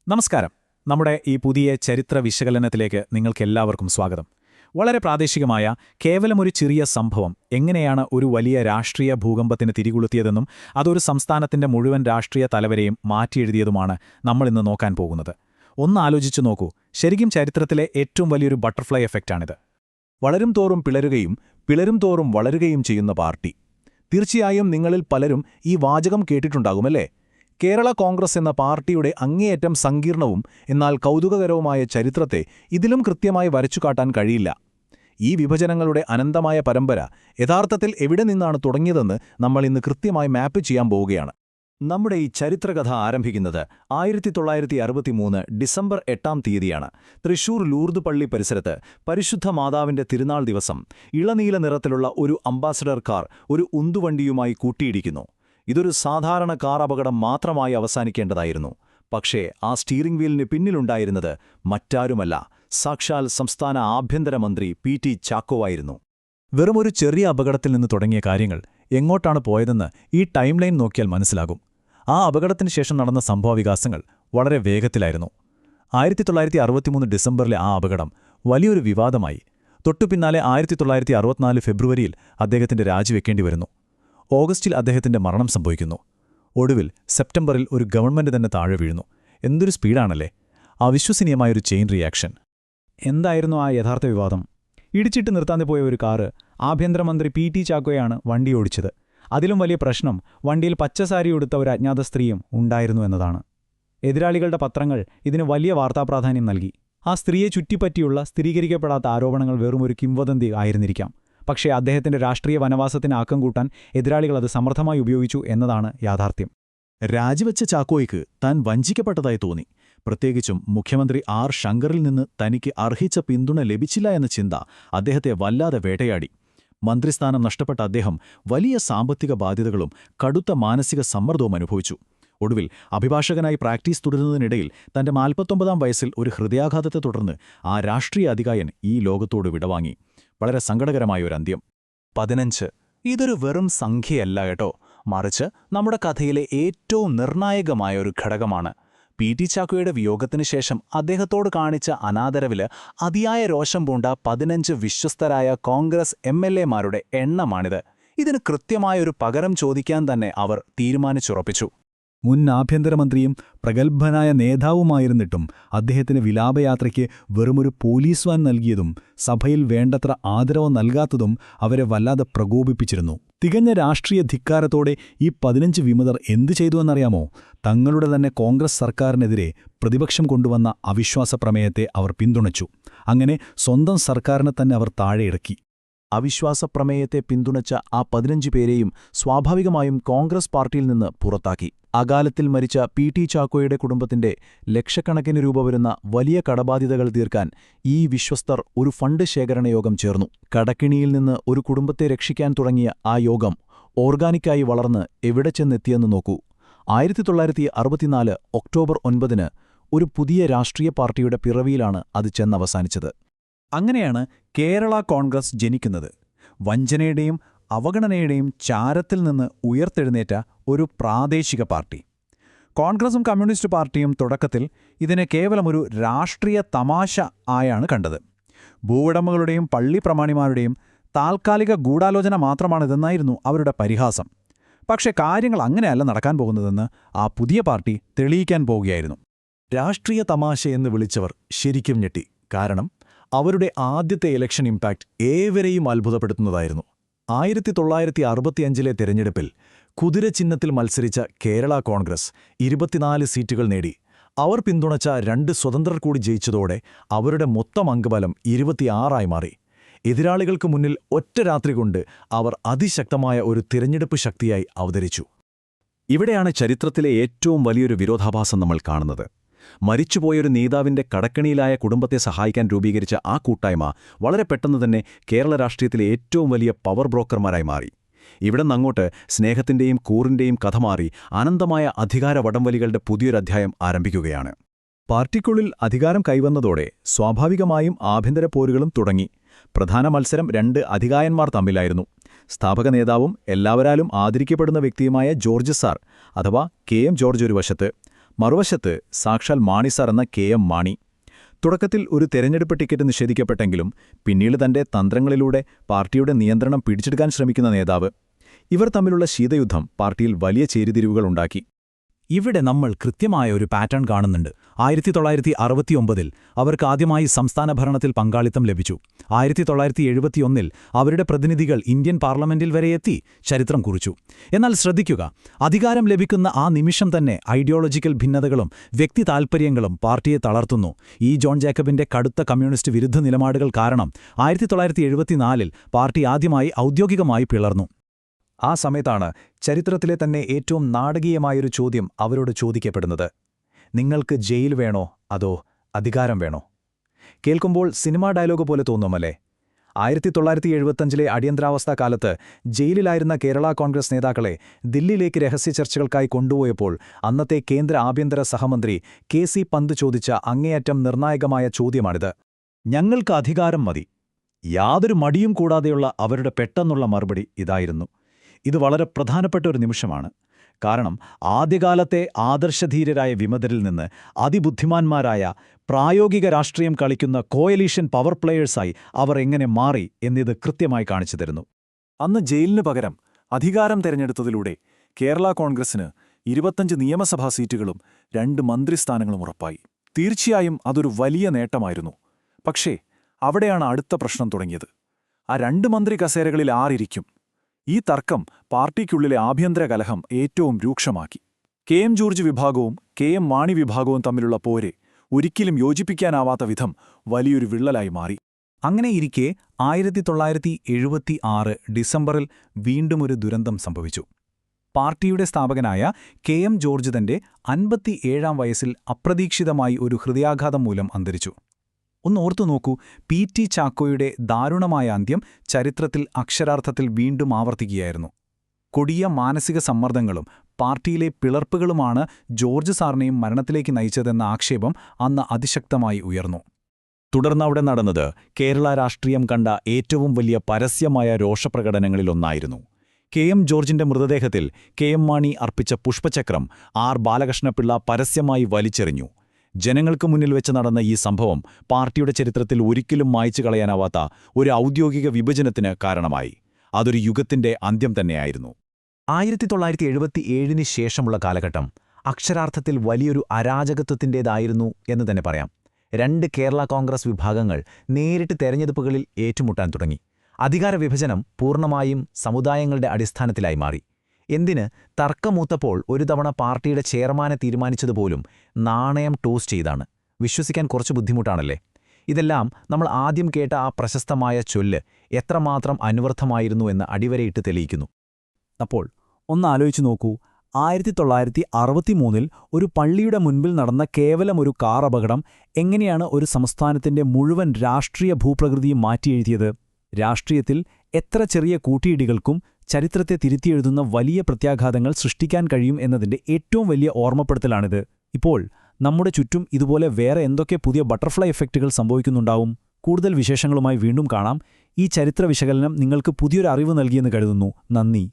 നമസ്കാരം. നമ്മുടെ ഈ പുതിയ ചരിത്ര വിശകലനത്തിലേക്ക് നിങ്ങൾക്കെല്ലാവർക്കും സ്വാഗതം. വളരെ പ്രാദേശികമായ കേവലമൊരു ചെറിയ സംഭവം എങ്ങനെയാണ് ഒരു വലിയ രാഷ്ട്രീയ ഭൂകമ്പത്തിന് തിരികൊളുത്തിയതെന്നും അതൊരു സംസ്ഥാനത്തിന്റെ മുഴുവൻ രാഷ്ട്രീയ തലവരെയും മാറ്റിയെഴുതിയതുമാണ് നമ്മളിന്ന് നോക്കാൻ പോകുന്നത്. ഒന്ന് ആലോചിച്ചു നോക്കൂ, ശരിക്കും ചരിത്രത്തിലെ ഏറ്റവും വലിയൊരു ബട്ടർഫ്ലൈ എഫക്റ്റാണിത്. വളരും തോറും പിളരുകയും പിളരും തോറും വളരുകയും ചെയ്യുന്ന പാർട്ടി. തീർച്ചയായും നിങ്ങളിൽ പലരും ഈ വാചകം കേട്ടിട്ടുണ്ടാകുമല്ലേ? കേരള കോൺഗ്രസ് എന്ന പാർട്ടിയുടെ അങ്ങേയറ്റം സങ്കീർണവും എന്നാൽ കൗതുകകരവുമായ ചരിത്രത്തെ ഇതിലും കൃത്യമായി വരച്ചുകാട്ടാൻ കഴിയില്ല. ഈ വിഭജനങ്ങളുടെ അനന്തമായ പരമ്പര യഥാർത്ഥത്തിൽ എവിടെ നിന്നാണ് തുടങ്ങിയതെന്ന് നമ്മൾ ഇന്ന് കൃത്യമായി മാപ്പ് ചെയ്യാൻ പോവുകയാണ്. നമ്മുടെ ഈ ചരിത്രകഥ ആരംഭിക്കുന്നത് 1963 ഡിസംബർ 8-ാം തീയതിയാണ്. തൃശൂർ ലൂർദ് പള്ളി പരിസരത്ത് പരിശുദ്ധ മാതാവിന്റെ തിരുനാൾ ദിവസം ഇളനീല നിറത്തിലുള്ള ഒരു അംബാസഡർ കാർ ഒരു ഉന്തുവണ്ടിയുമായി കൂട്ടിയിടിക്കുന്നു. ഇതൊരു സാധാരണ കാർ അപകടം മാത്രമായി അവസാനിക്കേണ്ടതായിരുന്നു. പക്ഷേ ആ സ്റ്റീറിംഗ് വീലിന് പിന്നിലുണ്ടായിരുന്നത് മറ്റാരുമല്ല, സാക്ഷാൽ സംസ്ഥാന ആഭ്യന്തരമന്ത്രി പി.ടി. ചാക്കോവായിരുന്നു. വെറുമൊരു ചെറിയ അപകടത്തിൽ നിന്ന് തുടങ്ങിയ കാര്യങ്ങൾ എങ്ങോട്ടാണ് പോയതെന്ന് ഈ ടൈം ലൈൻ നോക്കിയാൽ മനസ്സിലാകും. ആ അപകടത്തിന് ശേഷം നടന്ന സംഭവവികാസങ്ങൾ വളരെ വേഗത്തിലായിരുന്നു. 1963 ഡിസംബറിലെ ആ അപകടം വലിയൊരു വിവാദമായി. തൊട്ടുപിന്നാലെ 1964 ഫെബ്രുവരിയിൽ അദ്ദേഹത്തിന്റെ രാജിവെക്കേണ്ടി വരുന്നു. ഓഗസ്റ്റിൽ അദ്ദേഹത്തിന്റെ മരണം സംഭവിക്കുന്നു. ഒടുവിൽ സെപ്റ്റംബറിൽ ഒരു ഗവൺമെന്റ് തന്നെ താഴെ വീഴുന്നു. എന്തൊരു സ്പീഡാണല്ലേ! അവിശ്വസനീയമായൊരു ചെയിൻ റിയാക്ഷൻ. എന്തായിരുന്നു ആ യഥാർത്ഥ വിവാദം? ഇടിച്ചിട്ട് നിർത്താതെ പോയ ഒരു കാറ് ആഭ്യന്തരമന്ത്രി പി.ടി. ചാക്കോയാണ് വണ്ടി ഓടിച്ചത്. അതിലും വലിയ പ്രശ്നം വണ്ടിയിൽ പച്ചസാരി ഉടുത്ത ഒരു അജ്ഞാത സ്ത്രീയും ഉണ്ടായിരുന്നു എന്നതാണ്. എതിരാളികളുടെ പത്രങ്ങൾ ഇതിന് വലിയ വാർത്താപ്രാധാന്യം നൽകി. ആ സ്ത്രീയെ ചുറ്റിപ്പറ്റിയുള്ള സ്ഥിരീകരിക്കപ്പെടാത്ത ആരോപണങ്ങൾ വെറുമൊരു കിംവദന്തി ആയിരുന്നിരിക്കാം. പക്ഷേ അദ്ദേഹത്തിന്റെ രാഷ്ട്രീയ വനവാസത്തിന് ആക്കം കൂട്ടാൻ എതിരാളികൾ അത് സമർത്ഥമായി ഉപയോഗിച്ചു എന്നതാണ് യാഥാർത്ഥ്യം. രാജിവെച്ച ചാക്കോയ്ക്ക് താൻ വഞ്ചിക്കപ്പെട്ടതായി തോന്നി. പ്രത്യേകിച്ചും മുഖ്യമന്ത്രി ആർ ശങ്കറിൽ നിന്ന് തനിക്ക് അർഹിച്ച പിന്തുണ ലഭിച്ചില്ല എന്ന ചിന്ത അദ്ദേഹത്തെ വല്ലാതെ വേട്ടയാടി. മന്ത്രിസ്ഥാനം നഷ്ടപ്പെട്ട അദ്ദേഹം വലിയ സാമ്പത്തിക ബാധ്യതകളും കടുത്ത മാനസിക സമ്മർദ്ദവും അനുഭവിച്ചു. ഒടുവിൽ അഭിഭാഷകനായി പ്രാക്ടീസ് തുടരുന്നതിനിടയിൽ തന്റെ 49-ാം വയസ്സിൽ ഒരു ഹൃദയാഘാതത്തെ തുടർന്ന് ആ രാഷ്ട്രീയ അധികായൻ ഈ ലോകത്തോട് വിടവാങ്ങി. വളരെ സങ്കടകരമായൊരു അന്ത്യം. 15 ഇതൊരു വെറും സംഖ്യയല്ല കേട്ടോ, മറിച്ച് നമ്മുടെ കഥയിലെ ഏറ്റവും നിർണായകമായ ഒരു ഘടകമാണ്. പി.ടി. ചാക്കോയുടെ വിയോഗത്തിനു ശേഷം അദ്ദേഹത്തോട് കാണിച്ച അനാദരവില് അതിയായ രോഷം പൂണ്ട 15 വിശ്വസ്തരായ കോൺഗ്രസ് എം.എൽ.എമാരുടെ എണ്ണമാണിത്. ഇതിന് കൃത്യമായൊരു പകരം ചോദിക്കാൻ തന്നെ അവർ തീരുമാനിച്ചുറപ്പിച്ചു. മുൻ ആഭ്യന്തരമന്ത്രിയും പ്രഗത്ഭനായ നേതാവുമായിരുന്നിട്ടും അദ്ദേഹത്തിന് വിലാപയാത്രയ്ക്ക് വെറുമൊരു പോലീസ് വാൻ നൽകിയതും സഭയിൽ വേണ്ടത്ര ആദരവ് നൽകാത്തതും അവരെ വല്ലാതെ പ്രകോപിപ്പിച്ചിരുന്നു. തികഞ്ഞ രാഷ്ട്രീയ ധിക്കാരത്തോടെ ഈ 15 വിമതർ എന്തു ചെയ്തുവെന്നറിയാമോ? തങ്ങളുടെ തന്നെ കോൺഗ്രസ് സർക്കാരിനെതിരെ പ്രതിപക്ഷം കൊണ്ടുവന്ന അവിശ്വാസ പ്രമേയത്തെ അവർ പിന്തുണച്ചു. അങ്ങനെ സ്വന്തം സർക്കാരിനെ തന്നെ അവർ താഴെയിറക്കി. അവിശ്വാസ പ്രമേയത്തെ പിന്തുണച്ച ആ 15 പേരെയും സ്വാഭാവികമായും കോൺഗ്രസ് പാർട്ടിയിൽ നിന്ന് പുറത്താക്കി. അകാലത്തിൽ മരിച്ച പി.ടി. ചാക്കോയുടെ കുടുംബത്തിന്റെ ലക്ഷക്കണക്കിന് രൂപ വരുന്ന വലിയ കടബാധ്യതകൾ തീർക്കാൻ ഈ വിശ്വസ്തർ ഒരു ഫണ്ട് ശേഖരണ യോഗം ചേർന്നു. കടക്കിണിയിൽ നിന്ന് ഒരു കുടുംബത്തെ രക്ഷിക്കാൻ തുടങ്ങിയ ആ യോഗം ഓർഗാനിക്കായി വളർന്ന് എവിടെ ചെന്നെത്തിയെന്ന് നോക്കൂ. 1964 ഒക്ടോബർ 9 ഒരു പുതിയ രാഷ്ട്രീയ പാർട്ടിയുടെ പിറവിയിലാണ് അത് ചെന്നവസാനിച്ചത്. അങ്ങനെയാണ് കേരള കോൺഗ്രസ് ജനിക്കുന്നത്. വഞ്ചനയുടെയും അവഗണനയുടെയും ചാരത്തിൽ നിന്ന് ഉയർത്തെഴുന്നേറ്റ ഒരു പ്രാദേശിക പാർട്ടി. കോൺഗ്രസും കമ്മ്യൂണിസ്റ്റ് പാർട്ടിയും തുടക്കത്തിൽ ഇതിനെ കേവലമൊരു രാഷ്ട്രീയ തമാശ ആയാണ് കണ്ടത്. ഭൂവുടമകളുടെയും പള്ളി പ്രമാണിമാരുടെയും താൽക്കാലിക ഗൂഢാലോചന മാത്രമാണിതെന്നായിരുന്നു അവരുടെ പരിഹാസം. പക്ഷേ കാര്യങ്ങൾ അങ്ങനെയല്ല നടക്കാൻ പോകുന്നതെന്ന് ആ പുതിയ പാർട്ടി തെളിയിക്കാൻ പോവുകയായിരുന്നു. രാഷ്ട്രീയ തമാശയെന്ന് വിളിച്ചവർ ശരിക്കും ഞെട്ടി. കാരണം അവരുടെ ആദ്യത്തെ ഇലക്ഷൻ ഇമ്പാക്റ്റ് ഏവരെയും അത്ഭുതപ്പെടുത്തുന്നതായിരുന്നു. 1965 തെരഞ്ഞെടുപ്പിൽ കുതിരചിഹ്നത്തിൽ മത്സരിച്ച കേരള കോൺഗ്രസ് 24 സീറ്റുകൾ നേടി. അവർ പിന്തുണച്ച 2 സ്വതന്ത്രർ കൂടി ജയിച്ചതോടെ അവരുടെ മൊത്തം അംഗബലം 26 മാറി. എതിരാളികൾക്ക് മുന്നിൽ ഒറ്റ രാത്രി കൊണ്ട് അവർ അതിശക്തമായ ഒരു തിരഞ്ഞെടുപ്പ് ശക്തിയായി അവതരിച്ചു. ഇവിടെയാണ് ചരിത്രത്തിലെ ഏറ്റവും വലിയൊരു വിരോധാഭാസം നമ്മൾ കാണുന്നത്. മരിച്ചുപോയൊരു നേതാവിന്റെ കടക്കണിയിലായ കുടുംബത്തെ സഹായിക്കാൻ രൂപീകരിച്ച ആ കൂട്ടായ്മ വളരെ പെട്ടെന്ന് തന്നെ കേരള രാഷ്ട്രീയത്തിലെ ഏറ്റവും വലിയ പവർ ബ്രോക്കർമാരായി മാറി. ഇവിടെ നിന്നങ്ങോട്ട് സ്നേഹത്തിന്റെയും കൂറിന്റെയും കഥ മാറി അനന്തമായ അധികാര വടംവലികളുടെ പുതിയൊരധ്യായം ആരംഭിക്കുകയാണ്. പാർട്ടിക്കുള്ളിൽ അധികാരം കൈവന്നതോടെ സ്വാഭാവികമായും ആഭ്യന്തര പോരുകളും തുടങ്ങി. പ്രധാന മത്സരം 2 അധികായന്മാർ തമ്മിലായിരുന്നു. സ്ഥാപക നേതാവും എല്ലാവരാലും ആദരിക്കപ്പെടുന്ന വ്യക്തിയുമായ ജോർജ് സാർ അഥവാ കെ.എം. ജോർജ് ഒരു വശത്ത്, മറുവശത്ത് സാക്ഷാൽ മാണി സാർ എന്ന KM മാണി. തുടക്കത്തിൽ ഒരു തെരഞ്ഞെടുപ്പ് ടിക്കറ്റ് നിഷേധിക്കപ്പെട്ടെങ്കിലും പിന്നീട് തന്റെ തന്ത്രങ്ങളിലൂടെ പാർട്ടിയുടെ നിയന്ത്രണം പിടിച്ചെടുക്കാൻ ശ്രമിക്കുന്ന നേതാവ്. ഇവർ തമ്മിലുള്ള ശീതയുദ്ധം പാർട്ടിയിൽ വലിയ ചേരിതിരിവുകളുണ്ടാക്കി. ഇവിടെ നമ്മൾ കൃത്യമായ ഒരു പാറ്റേൺ കാണുന്നുണ്ട്. 1969 അവർക്ക് ആദ്യമായി സംസ്ഥാന ഭരണത്തിൽ പങ്കാളിത്തം ലഭിച്ചു. 1971 അവരുടെ പ്രതിനിധികൾ ഇന്ത്യൻ പാർലമെന്റിൽ വരെ എത്തി, ചരിത്രം കുറിച്ചു. എന്നാൽ ശ്രദ്ധിക്കുക, അധികാരം ലഭിക്കുന്ന ആ നിമിഷം തന്നെ ഐഡിയോളജിക്കൽ ഭിന്നതകളും വ്യക്തി താൽപ്പര്യങ്ങളും പാർട്ടിയെ തളർത്തുന്നു. ജോൺ ജേക്കബിന്റെ കടുത്ത കമ്മ്യൂണിസ്റ്റ് വിരുദ്ധ നിലപാടുകൾ കാരണം 1974 പാർട്ടി ആദ്യമായി ഔദ്യോഗികമായി പിളർന്നു. ആ സമയത്താണ് ചരിത്രത്തിലെ തന്നെ ഏറ്റവും നാടകീയമായൊരു ചോദ്യം അവരോട് ചോദിക്കപ്പെടുന്നത്: നിങ്ങൾക്ക് ജയിൽ വേണോ അതോ അധികാരം വേണോ? കേൾക്കുമ്പോൾ സിനിമാ ഡയലോഗ് പോലെ തോന്നുമല്ലേ? 1975 അടിയന്തരാവസ്ഥാ കാലത്ത് ജയിലിലായിരുന്ന കേരള കോൺഗ്രസ് നേതാക്കളെ ദില്ലിയിലേക്ക് രഹസ്യ ചർച്ചകൾക്കായി കൊണ്ടുപോയപ്പോൾ അന്നത്തെ കേന്ദ്ര ആഭ്യന്തര സഹമന്ത്രി KC പന്ത് ചോദിച്ച അങ്ങേയറ്റം നിർണായകമായ ചോദ്യമാണിത്. ഞങ്ങൾക്ക് അധികാരം മതി. യാതൊരു മടിയും കൂടാതെയുള്ള അവരുടെ പെട്ടെന്നുള്ള മറുപടി ഇതായിരുന്നു. ഇത് വളരെ പ്രധാനപ്പെട്ട ഒരു നിമിഷമാണ്. കാരണം ആദ്യകാലത്തെ ആദർശധീരരായ വിമതരിൽ നിന്ന് അതിബുദ്ധിമാന്മാരായ പ്രായോഗിക രാഷ്ട്രീയം കളിക്കുന്ന കോയലീഷൻ പവർ പ്ലേയേഴ്സായി അവർ എങ്ങനെ മാറി എന്നിത് കൃത്യമായി കാണിച്ചു തരുന്നു. അന്ന് ജയിലിന് പകരം അധികാരം തെരഞ്ഞെടുത്തതിലൂടെ കേരള കോൺഗ്രസിന് 25 നിയമസഭാ സീറ്റുകളും 2 മന്ത്രിസ്ഥാനങ്ങളും ഉറപ്പായി. തീർച്ചയായും അതൊരു വലിയ നേട്ടമായിരുന്നു. പക്ഷേ അവിടെയാണ് അടുത്ത പ്രശ്നം തുടങ്ങിയത്. ആ 2 മന്ത്രി കസേരകളിൽ ആരിരിക്കും? ഈ തർക്കം പാർട്ടിക്കുള്ളിലെ ആഭ്യന്തര കലഹം ഏറ്റവും രൂക്ഷമാക്കി. KM ജോർജ് വിഭാഗവും KM മാണി വിഭാഗവും തമ്മിലുള്ള പോര് ഒരിക്കലും യോജിപ്പിക്കാനാവാത്ത വിധം വലിയൊരു വിള്ളലായി മാറി. അങ്ങനെയിരിക്കെ 1976 ഡിസംബറിൽ വീണ്ടും ഒരു ദുരന്തം സംഭവിച്ചു. പാർട്ടിയുടെ സ്ഥാപകനായ KM ജോർജ് തന്റെ 57-ാം വയസ്സിൽ അപ്രതീക്ഷിതമായി ഒരു ഹൃദയാഘാതം മൂലം അന്തരിച്ചു. ഒന്ന് ഓർത്തു നോക്കൂ, PT ചാക്കോയുടെ ദാരുണമായ അന്ത്യം ചരിത്രത്തിൽ അക്ഷരാർത്ഥത്തിൽ വീണ്ടും ആവർത്തിക്കുകയായിരുന്നു. കൊടിയ മാനസിക സമ്മർദ്ദങ്ങളും പാർട്ടിയിലെ പിളർപ്പുകളുമാണ് ജോർജ് സാറിനെയും മരണത്തിലേക്ക് നയിച്ചതെന്ന ആക്ഷേപം അന്ന് അതിശക്തമായി ഉയർന്നു. തുടർന്നവിടെ നടന്നത് കേരള രാഷ്ട്രീയം കണ്ട ഏറ്റവും വലിയ പരസ്യമായ രോഷപ്രകടനങ്ങളിലൊന്നായിരുന്നു. KM ജോർജിന്റെ മൃതദേഹത്തിൽ KM മാണി അർപ്പിച്ച പുഷ്പചക്രം R ബാലകൃഷ്ണപിള്ള പരസ്യമായി വലിച്ചെറിഞ്ഞു. ജനങ്ങൾക്ക് മുന്നിൽ വെച്ച് നടന്ന ഈ സംഭവം പാർട്ടിയുടെ ചരിത്രത്തിൽ ഒരിക്കലും മായ്ച്ചു കളയാനാവാത്ത ഒരു ഔദ്യോഗിക വിഭജനത്തിന് കാരണമായി. അതൊരു യുഗത്തിന്റെ അന്ത്യം തന്നെയായിരുന്നു. 1977 ശേഷമുള്ള കാലഘട്ടം അക്ഷരാർത്ഥത്തിൽ വലിയൊരു അരാജകത്വത്തിൻ്റേതായിരുന്നു എന്ന് തന്നെ പറയാം. 2 കേരള കോൺഗ്രസ് വിഭാഗങ്ങൾ നേരിട്ട് തെരഞ്ഞെടുപ്പുകളിൽ ഏറ്റുമുട്ടാൻ തുടങ്ങി. അധികാര വിഭജനം പൂർണ്ണമായും സമുദായങ്ങളുടെ അടിസ്ഥാനത്തിലായി മാറി. എന്തിന്, തർക്കമൂത്തപ്പോൾ ഒരു തവണ പാർട്ടിയുടെ ചെയർമാനെ തീരുമാനിച്ചതുപോലും നാണയം ടോസ് ചെയ്താണ്. വിശ്വസിക്കാൻ കുറച്ച് ബുദ്ധിമുട്ടാണല്ലേ? ഇതെല്ലാം നമ്മൾ ആദ്യം കേട്ട ആ പ്രശസ്തമായ ചൊല്ല് എത്രമാത്രം അനുവർത്ഥമായിരുന്നു എന്ന് അടിവരയിട്ട് തെളിയിക്കുന്നു. അപ്പോൾ ഒന്ന് ആലോചിച്ചു നോക്കൂ, 1963 ഒരു പള്ളിയുടെ മുൻപിൽ നടന്ന കേവലം ഒരു കാർ അപകടം എങ്ങനെയാണ് ഒരു സംസ്ഥാനത്തിന്റെ മുഴുവൻ രാഷ്ട്രീയ ഭൂപ്രകൃതിയും മാറ്റിയെഴുതിയത്? രാഷ്ട്രീയത്തിൽ എത്ര ചെറിയ കൂട്ടിയിടികൾക്കും ചരിത്രത്തെ തിരുത്തിയെഴുതുന്ന വലിയ പ്രത്യാഘാതങ്ങൾ സൃഷ്ടിക്കാൻ കഴിയും എന്നതിന്റെ ഏറ്റവും വലിയ ഓർമ്മപ്പെടുത്തലാണിത്. ഇപ്പോൾ നമ്മുടെ ചുറ്റും ഇതുപോലെ വേറെ എന്തൊക്കെ പുതിയ ബട്ടർഫ്ലൈ എഫക്റ്റുകൾ സംഭവിക്കുന്നുണ്ടാവും? കൂടുതൽ വിശേഷങ്ങളുമായി വീണ്ടും കാണാം. ഈ ചരിത്ര വിശകലനം നിങ്ങൾക്ക് പുതിയൊരു അറിവ് നൽകിയെന്ന് കരുതുന്നു. നന്ദി.